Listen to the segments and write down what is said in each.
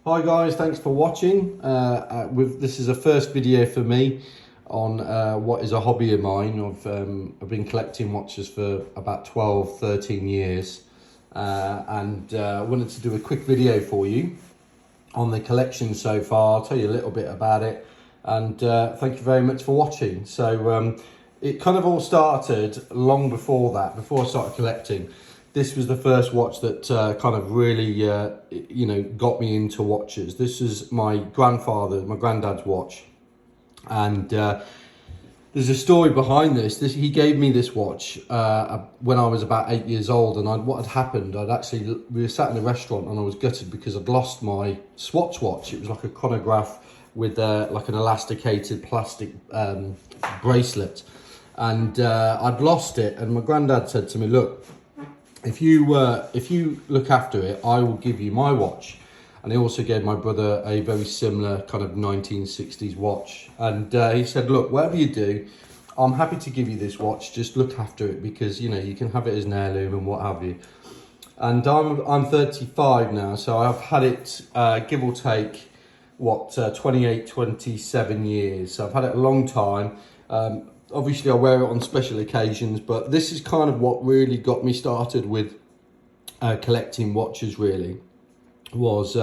Hi guys, thanks for watching. This is a first video for me on what is a hobby of mine. I've been collecting watches for about 12-13 years and wanted to do a quick video for you on the collection so far. I'll tell you a little bit about it, and thank you very much for watching. So it kind of all started long before that, before I started collecting. This was the first watch that kind of really, got me into watches. This is my granddad's watch. And there's a story behind this. He gave me this watch when I was about 8 years old. And what had happened, we were sat in a restaurant and I was gutted because I'd lost my Swatch watch. It was like a chronograph with like an elasticated plastic bracelet. And I'd lost it. And my granddad said to me, look, if you look after it, I will give you my watch. And he also gave my brother a very similar kind of 1960s watch. And he said, look, whatever you do, I'm happy to give you this watch. Just look after it because, you know, you can have it as an heirloom and what have you. And I'm 35 now, so I've had it, give or take, 28, 27 years. So I've had it a long time. Obviously I wear it on special occasions, but this is kind of what really got me started with collecting watches, really, was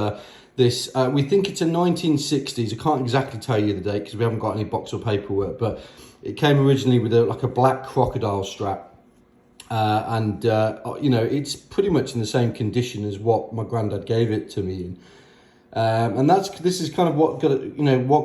this. We think it's a 1960s. I can't exactly tell you the date because we haven't got any box or paperwork, but it came originally with like a black crocodile strap. It's pretty much in the same condition as what my granddad gave it to me in. And this is kind of what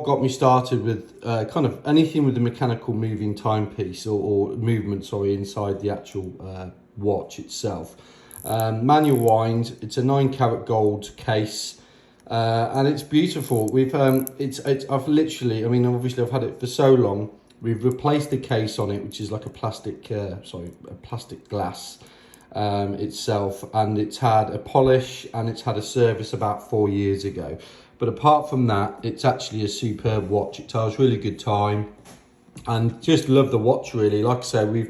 got me started with kind of anything with the mechanical moving timepiece or movement, inside the actual watch itself. Manual wind. It's a 9-carat gold case, and it's beautiful. I've literally, obviously I've had it for so long. We've replaced the case on it, which is like a plastic glass itself, and it's had a polish and it's had a service about 4 years ago. But apart from that, it's actually a superb watch. It tells really good time, and just love the watch, really. Like I say,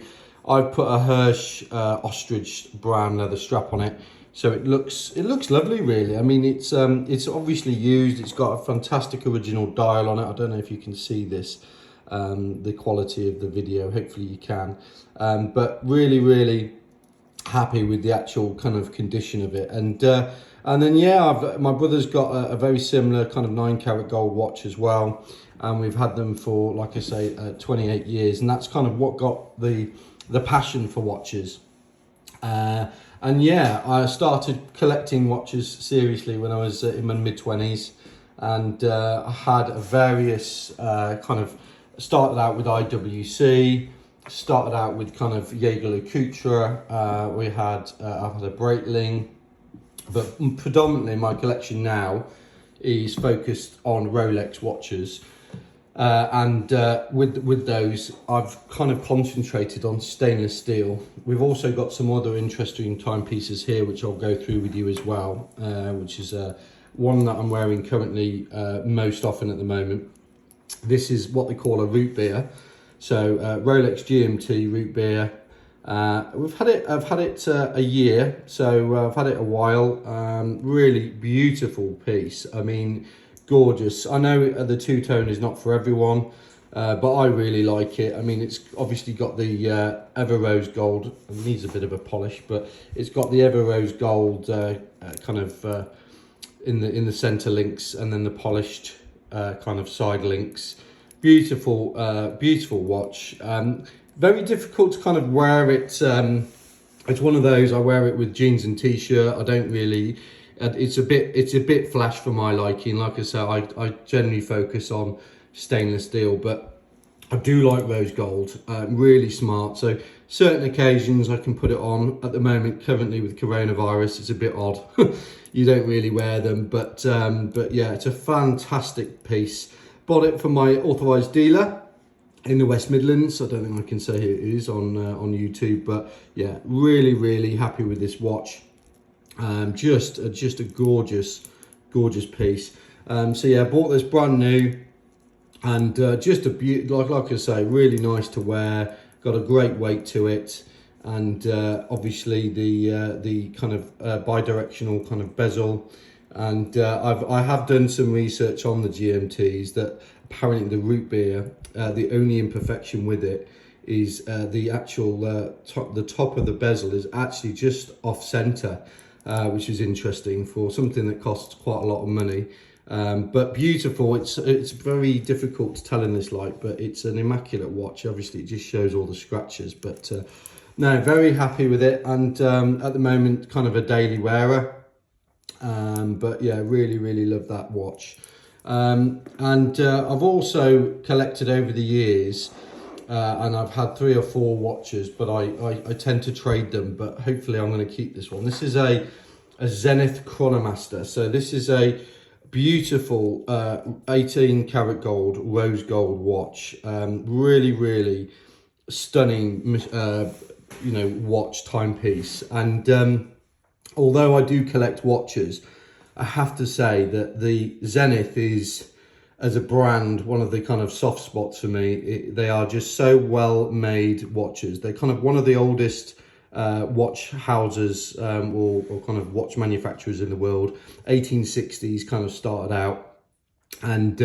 I've put a Hirsch ostrich brown leather strap on it, so it looks lovely, really. I mean, it's obviously used. It's got a fantastic original dial on it. I don't know if you can see this, the quality of the video. Hopefully you can, but really happy with the actual kind of condition of it. And then my brother's got a very similar kind of 9-carat gold watch as well, and we've had them for, like I say, 28 years, and that's kind of what got the passion for watches. I started collecting watches seriously when I was in my mid-20s, and I had various started out with IWC. Started out with kind of Jaeger-LeCoultre. I've had a Breitling, but predominantly my collection now is focused on Rolex watches, with those I've kind of concentrated on stainless steel. We've also got some other interesting timepieces here which I'll go through with you as well, which is one that I'm wearing currently most often at the moment. This is what they call a root beer. So Rolex GMT root beer. I've had it a year, so I've had it a while. Really beautiful piece. I mean, gorgeous. I know the two-tone is not for everyone, but I really like it. I mean, it's obviously got the Ever Rose Gold. It needs a bit of a polish, but it's got the Ever Rose Gold in the center links, and then the polished kind of side links. Beautiful watch. Very difficult to kind of wear it. It's one of those, I wear it with jeans and t-shirt. I don't really. It's a bit flash for my liking. Like I said, I generally focus on stainless steel, but I do like rose gold. Really smart. So certain occasions I can put it on. At the moment, currently with coronavirus, it's a bit odd. You don't really wear them, but yeah, it's a fantastic piece. Bought it from my authorised dealer in the West Midlands. I don't think I can say who it is on YouTube, but yeah, really happy with this watch. Just a gorgeous piece. So yeah, I bought this brand new, and just a like I say, really nice to wear. Got a great weight to it, and obviously the kind of bi-directional kind of bezel. And I have done some research on the GMTs that apparently the root beer, the only imperfection with it is the actual the top of the bezel is actually just off center, which is interesting for something that costs quite a lot of money. But beautiful. It's very difficult to tell in this light, but it's an immaculate watch. Obviously, it just shows all the scratches, but no, very happy with it. And at the moment, kind of a daily wearer. But yeah, really love that watch. And I've also collected over the years, and I've had 3 or 4 watches, but I tend to trade them, but hopefully I'm going to keep this one. This is a Zenith Chronomaster. So this is a beautiful 18 karat gold, rose gold watch. Really stunning, watch timepiece. And although I do collect watches, I have to say that the Zenith is, as a brand, one of the kind of soft spots for me. They are just so well made watches. They're kind of one of the oldest watch houses or kind of watch manufacturers in the world. 1860s kind of started out, and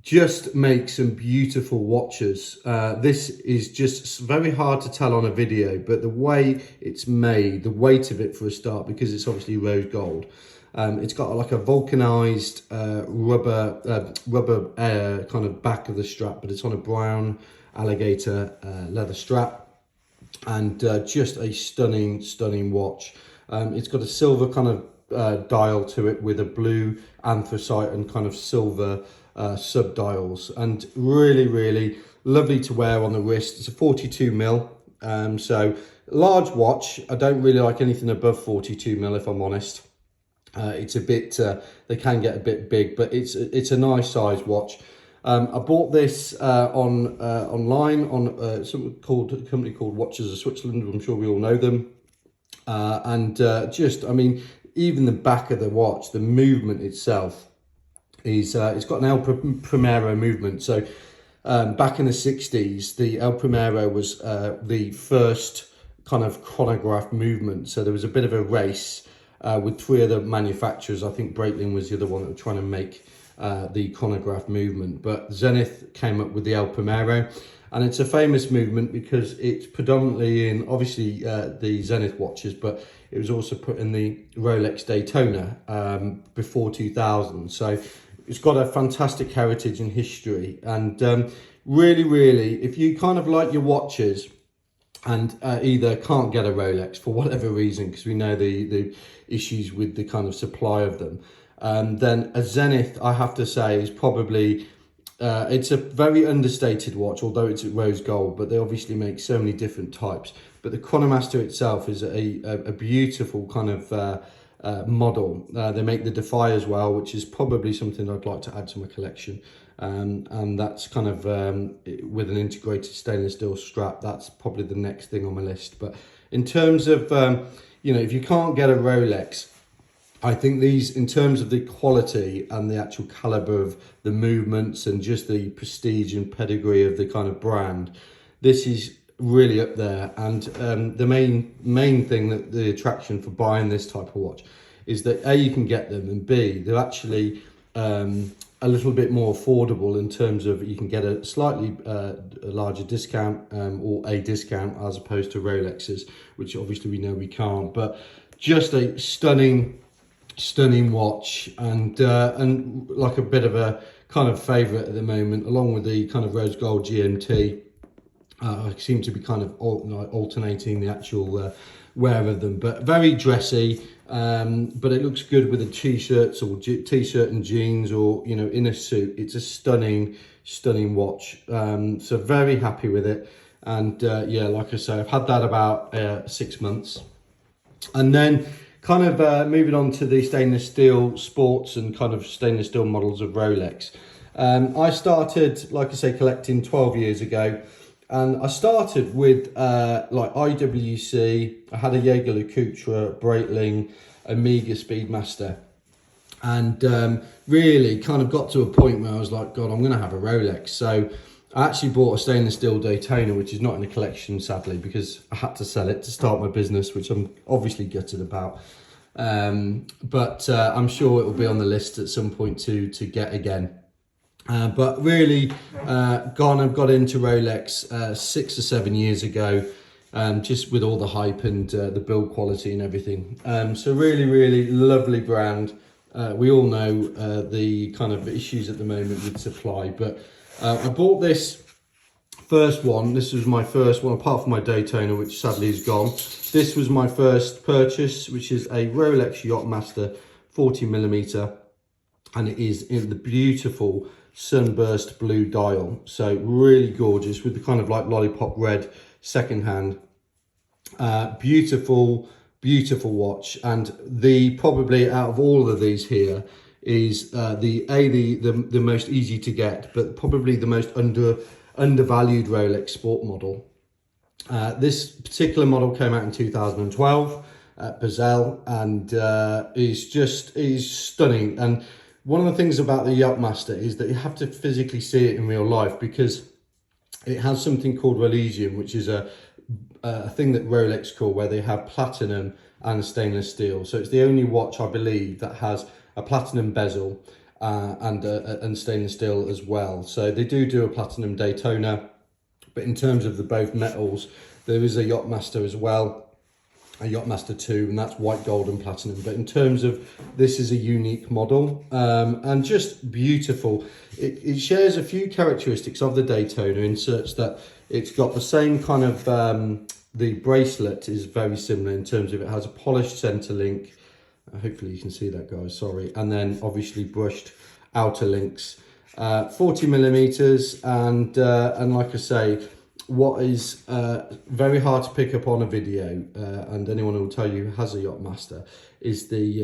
just make some beautiful watches. This is just very hard to tell on a video, but the way it's made, the weight of it for a start, because it's obviously rose gold. It's got like a vulcanized rubber kind of back of the strap, but it's on a brown alligator leather strap. And just a stunning watch. It's got a silver kind of dial to it with a blue anthracite and kind of silver sub dials, and really lovely to wear on the wrist. It's a 42 mil, so large watch. I don't really like anything above 42 mil, if I'm honest. It's a bit, they can get a bit big, but it's a nice size watch. I bought this online on something called a company called Watches of Switzerland. I'm sure we all know them. And I mean, even the back of the watch, the movement itself is it's got an El Primero movement. So back in the 60s, the El Primero was the first kind of chronograph movement. So there was a bit of a race with 3 other manufacturers. I think Breitling was the other one that were trying to make the chronograph movement, but Zenith came up with the El Primero, and it's a famous movement because it's predominantly in obviously the Zenith watches, but it was also put in the Rolex Daytona before 2000. So it's got a fantastic heritage and history, and really, if you kind of like your watches and either can't get a Rolex for whatever reason, because we know the issues with the kind of supply of them, then a Zenith, I have to say, is probably, it's a very understated watch, although it's rose gold, but they obviously make so many different types. But the Chronomaster itself is a beautiful kind of model. They make the Defy as well, which is probably something I'd like to add to my collection. And that's kind of with an integrated stainless steel strap. That's probably the next thing on my list. But in terms of, if you can't get a Rolex, I think these, in terms of the quality and the actual caliber of the movements and just the prestige and pedigree of the kind of brand, this is really up there. And the main thing, that the attraction for buying this type of watch is that A, you can get them, and B, they're actually a little bit more affordable in terms of you can get a slightly larger discount or a discount as opposed to Rolexes, which obviously we know we can't. But just a stunning watch, and like a bit of a kind of favorite at the moment, along with the kind of rose gold GMT. I seem to be kind of alternating the actual wear of them, but very dressy. But it looks good with the t-shirts or t-shirt and jeans, or in a suit. It's a stunning watch. So very happy with it. And yeah, like I say, I've had that about 6 months, and then kind of moving on to the stainless steel sports and kind of stainless steel models of Rolex. I started, like I say, collecting 12 years ago. And I started with like IWC. I had a Jaeger LeCoultre, Breitling, Omega Speedmaster, and really kind of got to a point where I was like, God, I'm going to have a Rolex. So I actually bought a stainless steel Daytona, which is not in the collection, sadly, because I had to sell it to start my business, which I'm obviously gutted about. but I'm sure it will be on the list at some point to get again. But really, I've got into Rolex 6 or 7 years ago, just with all the hype and the build quality and everything. So really lovely brand. We all know the kind of issues at the moment with supply, but I bought this first one. This was my first one, apart from my Daytona, which sadly is gone. This was my first purchase, which is a Rolex Yachtmaster 40mm, and it is in the beautiful sunburst blue dial. So really gorgeous with the kind of like lollipop red second hand. Beautiful watch, and the probably out of all of these here is the most easy to get, but probably the most undervalued Rolex sport model. This particular model came out in 2012 at Basel, and is stunning. And one of the things about the Yachtmaster is that you have to physically see it in real life, because it has something called Rolex, which is a thing that Rolex call, where they have platinum and stainless steel. So it's the only watch, I believe, that has a platinum bezel and stainless steel as well. So they do a platinum Daytona, but in terms of the both metals, there is a Yachtmaster as well, a Yachtmaster 2, and that's white, gold and platinum. But in terms of, this is a unique model, and just beautiful. It shares a few characteristics of the Daytona, in such that it's got the same kind of, the bracelet is very similar in terms of it has a polished center link. Hopefully you can see that, guys, sorry. And then obviously brushed outer links, 40mm, and like I say, what is very hard to pick up on a video, and anyone who will tell you who has a Yachtmaster, is the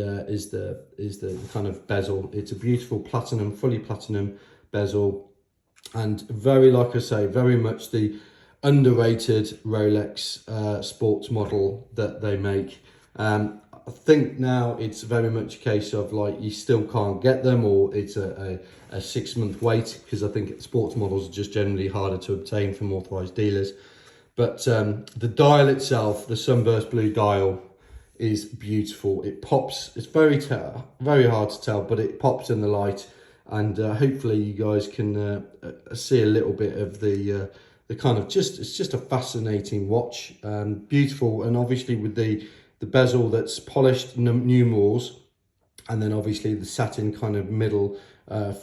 kind of bezel. It's a beautiful platinum, fully platinum bezel, and very, like I say, very much the underrated Rolex sports model that they make. I think now it's very much a case of like you still can't get them, or it's a 6-month wait, because I think sports models are just generally harder to obtain from authorized dealers. But the dial itself, the sunburst blue dial, is beautiful. It pops. It's very hard to tell, but it pops in the light, and hopefully you guys can see a little bit of the kind of it's just a fascinating watch, beautiful, and obviously with the bezel that's polished numerals, and then obviously the satin kind of middle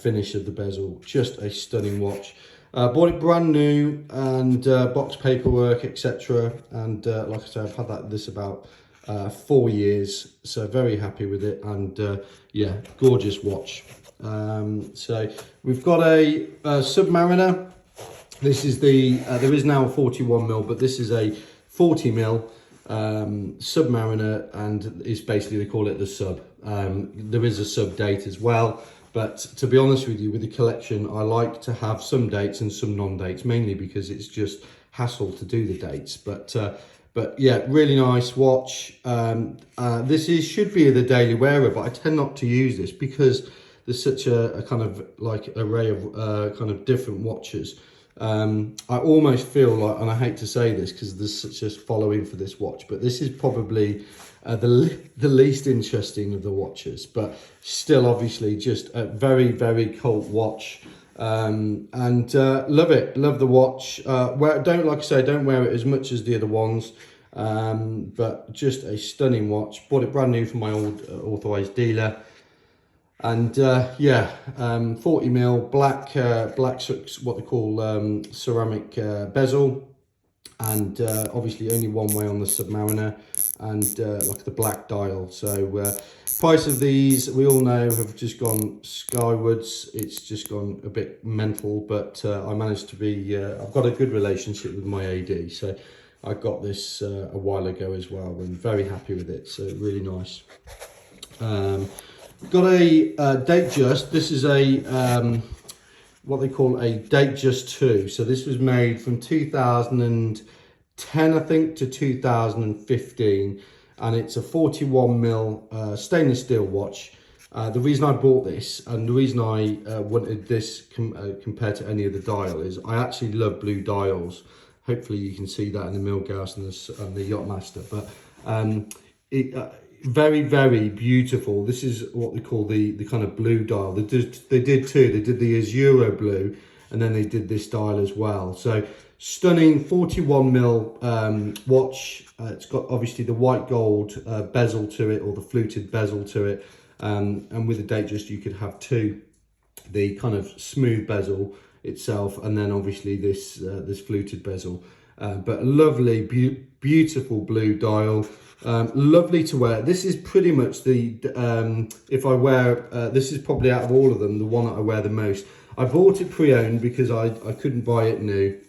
finish of the bezel. Just a stunning watch. Bought it brand new, and box paperwork, etc. And like I said, I've had this about 4 years, so very happy with it. And yeah, gorgeous watch. So we've got a Submariner. This is there is now a 41mm, but this is a 40mm Submariner, and it's basically, they call it the Sub. There is a Sub date as well, but to be honest with you, with the collection, I like to have some dates and some non-dates, mainly because it's just hassle to do the dates. But yeah, really nice watch. This should be the daily wearer, but I tend not to use this because there's such a kind of like array of kind of different watches. I almost feel like, and I hate to say this because there's such a following for this watch, but this is probably the least interesting of the watches, but still obviously just a very cult watch. And love it, love the watch. Like I say, don't wear it as much as the other ones, but just a stunning watch. Bought it brand new from my old authorized dealer. And yeah, 40mm black, what they call ceramic bezel, and obviously only one way on the Submariner, and like the black dial. So price of these, we all know, have just gone skywards. It's just gone a bit mental, but I managed to be, I've got a good relationship with my AD, so I got this a while ago as well, and very happy with it, so really nice. Got a Datejust. This is a what they call a Datejust 2. So this was made from 2010, I think, to 2015, and it's a 41mm stainless steel watch. The reason I bought this, and the reason I wanted this compared to any other dial, is I actually love blue dials. Hopefully you can see that in the Milgauss and the Yachtmaster, but very, very beautiful. This is what they call the kind of blue dial. They did two. They did the Azuro blue, and then they did this dial as well. So stunning 41 mil watch. It's got obviously the white gold bezel to it, or the fluted bezel to it. And with the Datejust, you could have two, the kind of smooth bezel itself, and then obviously this this fluted bezel. But a lovely, beautiful blue dial. Lovely to wear. This is pretty much the, if I wear, this is probably out of all of them, the one that I wear the most. I bought it pre-owned because I couldn't buy it new.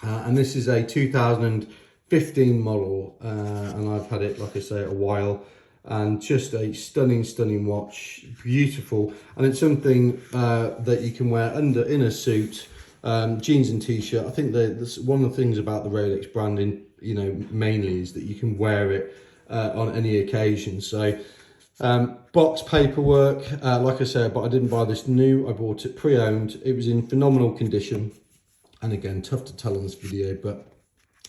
And this is a 2015 model, and I've had it, like I say, a while. And just a stunning watch, beautiful. And it's something that you can wear in a suit, jeans and t-shirt. I think that's one of the things about the Rolex branding, you know, mainly is that you can wear it on any occasion. So box paperwork, like I said, but I didn't buy this new. I bought it pre-owned. It was in phenomenal condition, and again, tough to tell on this video, but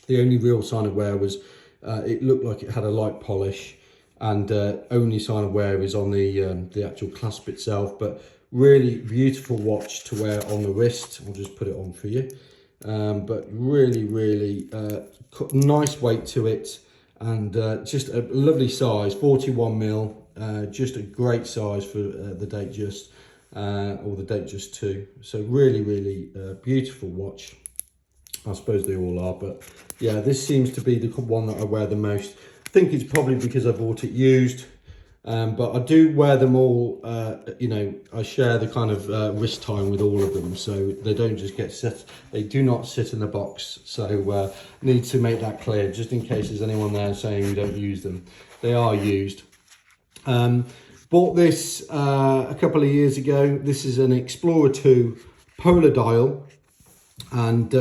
the only real sign of wear was it looked like it had a light polish, and only sign of wear is on the actual clasp itself. But really beautiful watch to wear on the wrist. I'll just put it on for you. But really nice weight to it, and just a lovely size, 41 mil, just a great size for the Datejust, or the Datejust 2. So really beautiful watch. I suppose they all are, but yeah, this seems to be the one that I wear the most. I think it's probably because I bought it used. But I do wear them all, you know, I share the kind of wrist time with all of them, so they don't just get set, they do not sit in the box. So need to make that clear, just in case there's anyone there saying we don't use them. They are used. Bought this a couple of years ago. This is an Explorer 2 polar dial, and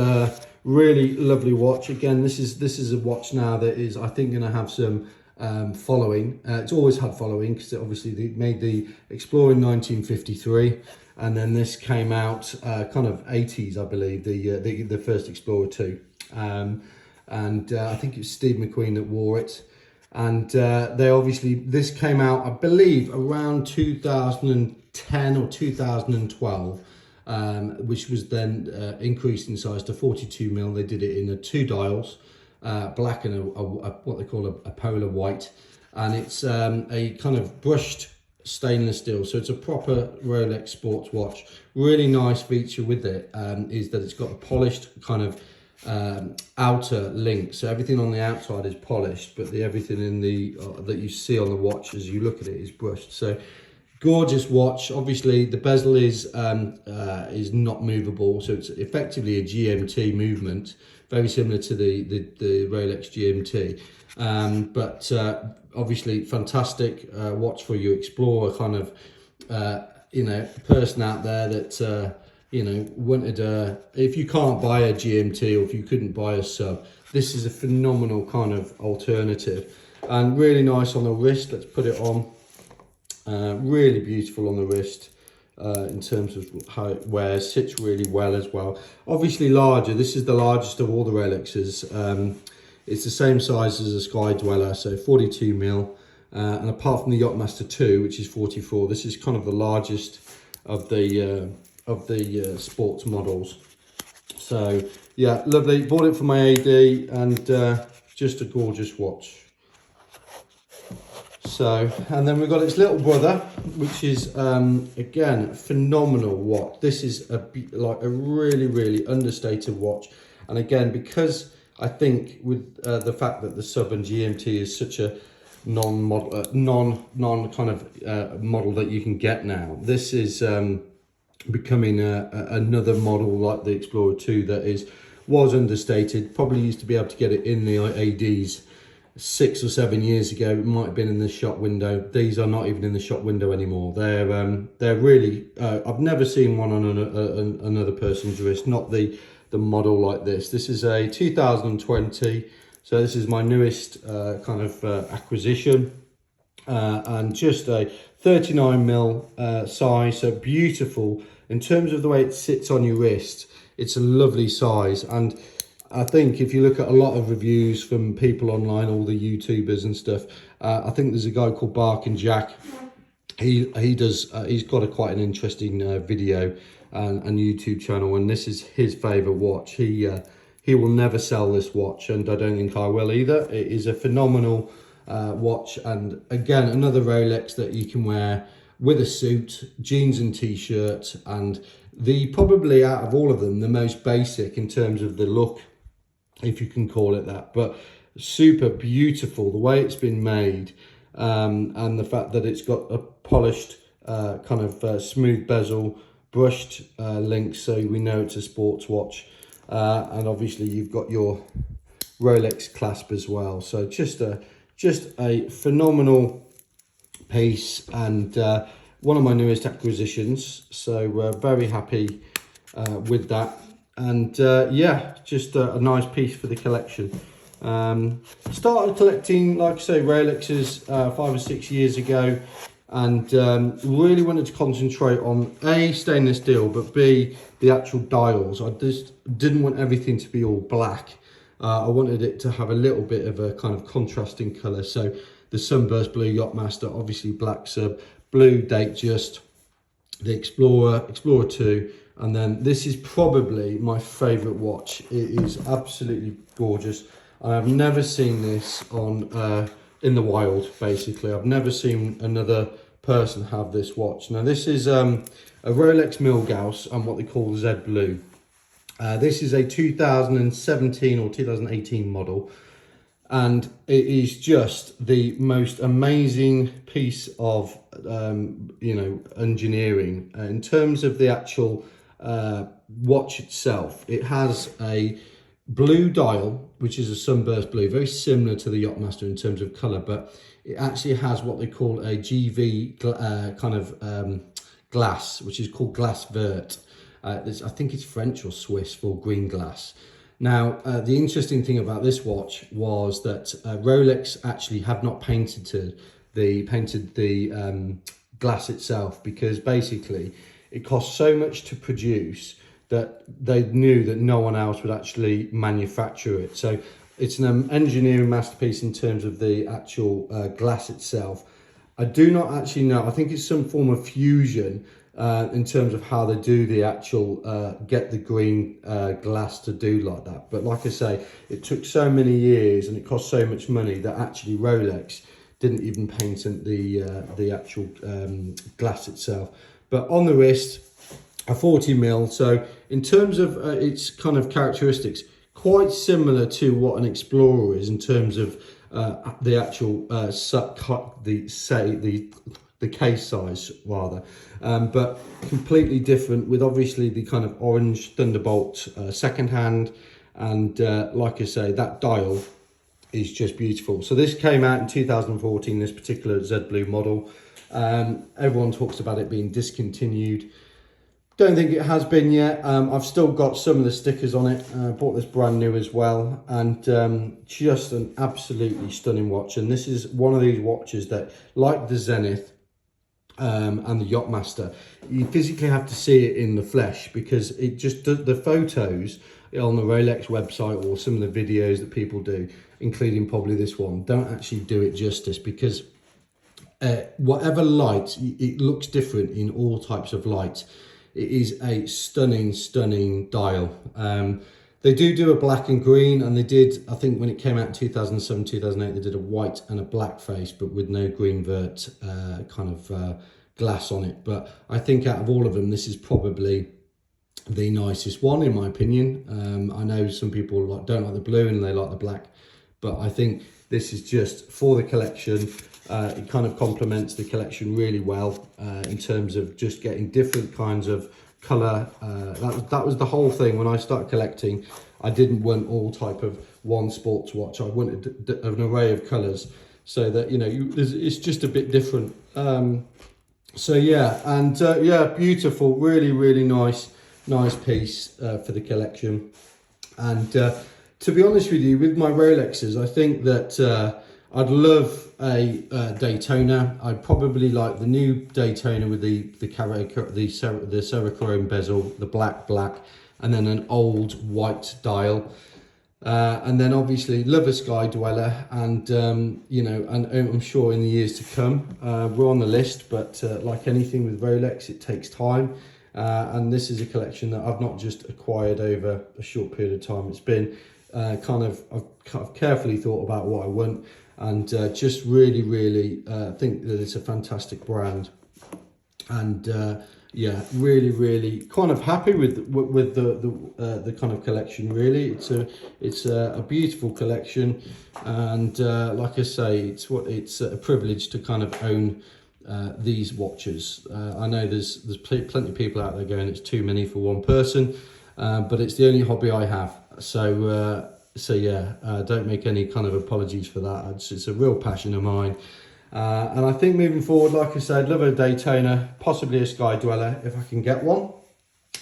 really lovely watch. Again, this is a watch now that is, I think, going to have some following. It's always had following, because obviously they made the Explorer in 1953, and then this came out kind of 80s, I believe, the first Explorer 2, and I think it's Steve McQueen that wore it. And they obviously, this came out, I believe, around 2010 or 2012, which was then increased in size to 42 mil. They did it in two dials, black and what they call a polar white, and it's a kind of brushed stainless steel, so it's a proper Rolex sports watch. Really nice feature with it is that it's got a polished kind of outer link, so everything on the outside is polished, but everything in the that you see on the watch as you look at it is brushed. So gorgeous watch. Obviously the bezel is not movable, so it's effectively a GMT movement, very similar to the Rolex GMT, but obviously fantastic watch for your explorer kind of you know, person out there that you know, wanted if you can't buy a GMT, or if you couldn't buy a sub, this is a phenomenal kind of alternative, and really nice on the wrist. Let's put it on. Really beautiful on the wrist in terms of how it wears. Sits really well as well. Obviously larger. This is the largest of all the Rolexes. It's the same size as a Sky Dweller, so 42 mil. And apart from the Yachtmaster 2, which is 44, this is kind of the largest of the sports models. So yeah, lovely. Bought it for my AD, and just a gorgeous watch. So, and then we've got its little brother, which is again, phenomenal watch. This is like a really understated watch, and again, because I think with the fact that the sub and GMT is such a non-model, non kind of model that you can get now, this is becoming another model like the Explorer 2 that was understated. Probably used to be able to get it in the ADs 6 or 7 years ago. It might have been in the shop window. These are not even in the shop window anymore. They're really I've never seen one on another person's wrist, not the model like this. This is a 2020, so this is my newest kind of acquisition, and just a 39 mil size, so beautiful. In terms of the way it sits on your wrist, it's a lovely size. And I think if you look at a lot of reviews from people online, all the YouTubers and stuff, I think there's a guy called Bark and Jack. He's got quite an interesting video and YouTube channel, and this is his favorite watch. He will never sell this watch, and I don't think I will either. It is a phenomenal watch, and again, another Rolex that you can wear with a suit, jeans and t-shirt, and probably out of all of them, the most basic in terms of the look, if you can call it that, but super beautiful the way it's been made, and the fact that it's got a polished kind of smooth bezel, brushed links, so we know it's a sports watch, and obviously you've got your Rolex clasp as well. So just a phenomenal piece, and one of my newest acquisitions, so we're very happy with that. And yeah, just a nice piece for the collection. Started collecting, like I say, Rolexes 5 or 6 years ago, and really wanted to concentrate on A, stainless steel, but B, the actual dials. I just didn't want everything to be all black. I wanted it to have a little bit of a kind of contrasting colour. So the Sunburst Blue Yachtmaster, obviously black sub, blue Datejust, the Explorer 2, and then this is probably my favourite watch. It is absolutely gorgeous. I've never seen this on in the wild, basically. I've never seen another person have this watch. Now this is a Rolex Milgauss and what they call Z Blue. This is a 2017 or 2018 model, and it is just the most amazing piece of you know, engineering in terms of the actual watch itself. It has a blue dial, which is a Sunburst Blue, very similar to the Yachtmaster in terms of colour, but it actually has what they call a GV kind of glass, which is called glass vert. I think it's French or Swiss for green glass. Now, the interesting thing about this watch was that Rolex actually have not painted the glass itself, because basically it costs so much to produce that they knew that no one else would actually manufacture it. So it's an engineering masterpiece in terms of the actual glass itself. I do not actually know, I think it's some form of fusion in terms of how they do the actual, get the green glass to do like that. But like I say, it took so many years and it cost so much money that actually Rolex didn't even paint the actual glass itself. But on the wrist, a 40mm. So in terms of its kind of characteristics, quite similar to what an Explorer is in terms of the actual the case size rather, but completely different, with obviously the kind of orange Thunderbolt second hand, and like I say, that dial is just beautiful. So this came out in 2014, this particular Z Blue model. Everyone talks about it being discontinued. Don't think it has been yet. I've still got some of the stickers on it. Bought this brand new as well, and just an absolutely stunning watch. And this is one of these watches that, like the Zenith and the Yachtmaster, you physically have to see it in the flesh, because it just, the photos on the Rolex website or some of the videos that people do, including probably this one, don't actually do it justice, because whatever light, it looks different in all types of light. It is a stunning dial. They do a black and green, and they did, I think when it came out in 2007, 2008, they did a white and a black face, but with no green vert kind of glass on it. But I think out of all of them, this is probably the nicest one, in my opinion. I know some people don't like the blue and they like the black, but I think this is just for the collection. It kind of complements the collection really well in terms of just getting different kinds of colour. That was the whole thing when I started collecting. I didn't want all type of one sports watch. I wanted an array of colours, so that, you know, it's just a bit different. So yeah, and yeah, beautiful, really nice piece for the collection. And to be honest with you, with my Rolexes, I think that I'd love a Daytona. I'd probably like the new Daytona with the Cerachrome bezel, the black, and then an old white dial. And then obviously love a Sky Dweller, and you know, and I'm sure in the years to come we're on the list, but like anything with Rolex, it takes time. And this is a collection that I've not just acquired over a short period of time. It's been I've kind of carefully thought about what I want, and just really think that it's a fantastic brand. And yeah, really kind of happy with the kind of collection. Really, it's a beautiful collection, and like I say, it's a privilege to kind of own these watches. I know there's plenty of people out there going, it's too many for one person, but it's the only hobby I have. So yeah, don't make any kind of apologies for that. It's a real passion of mine. And I think moving forward, like I said, love a Daytona, possibly a Sky Dweller if I can get one.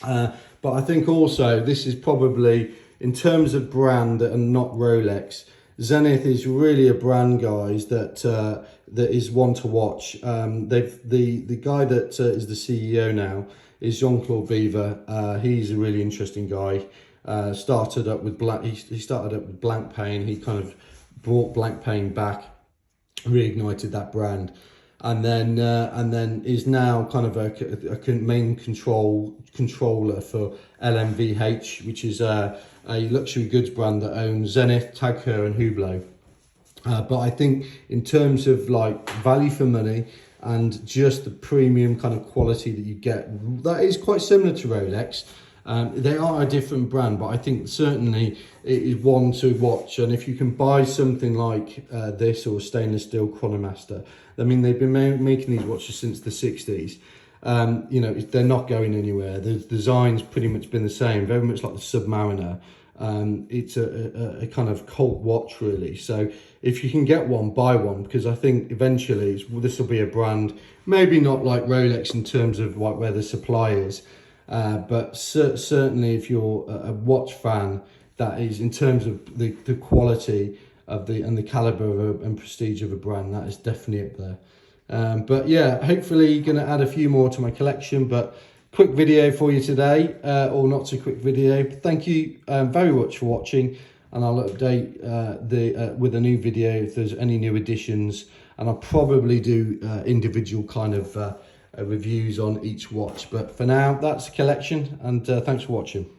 But I think also this is probably, in terms of brand and not Rolex, Zenith is really a brand, guys, that is one to watch. The guy that is the CEO now is Jean-Claude Beaver. He's a really interesting guy. Started up with he started up with Blank Pain. He kind of brought Blank Pain back, reignited that brand, and then is now kind of a main controller for LMVH, which is a luxury goods brand that owns Zenith, Tag Heuer and Hublot. But I think in terms of like value for money and just the premium kind of quality that you get, that is quite similar to Rolex. They are a different brand, but I think certainly it is one to watch. And if you can buy something like this or stainless steel Chronomaster, I mean, they've been making these watches since the 60s. You know, they're not going anywhere. The design's pretty much been the same, very much like the Submariner. It's a kind of cult watch, really. So if you can get one, buy one, because I think eventually this will be a brand, maybe not like Rolex in terms of like where the supply is, but certainly if you're a watch fan, that is, in terms of the quality of the caliber and prestige of a brand, that is definitely up there. But yeah, hopefully going to add a few more to my collection. But quick video for you today, or not so quick video. Thank you very much for watching, and I'll update with a new video if there's any new additions, and I'll probably do individual kind of reviews on each watch. But for now, that's the collection, and thanks for watching.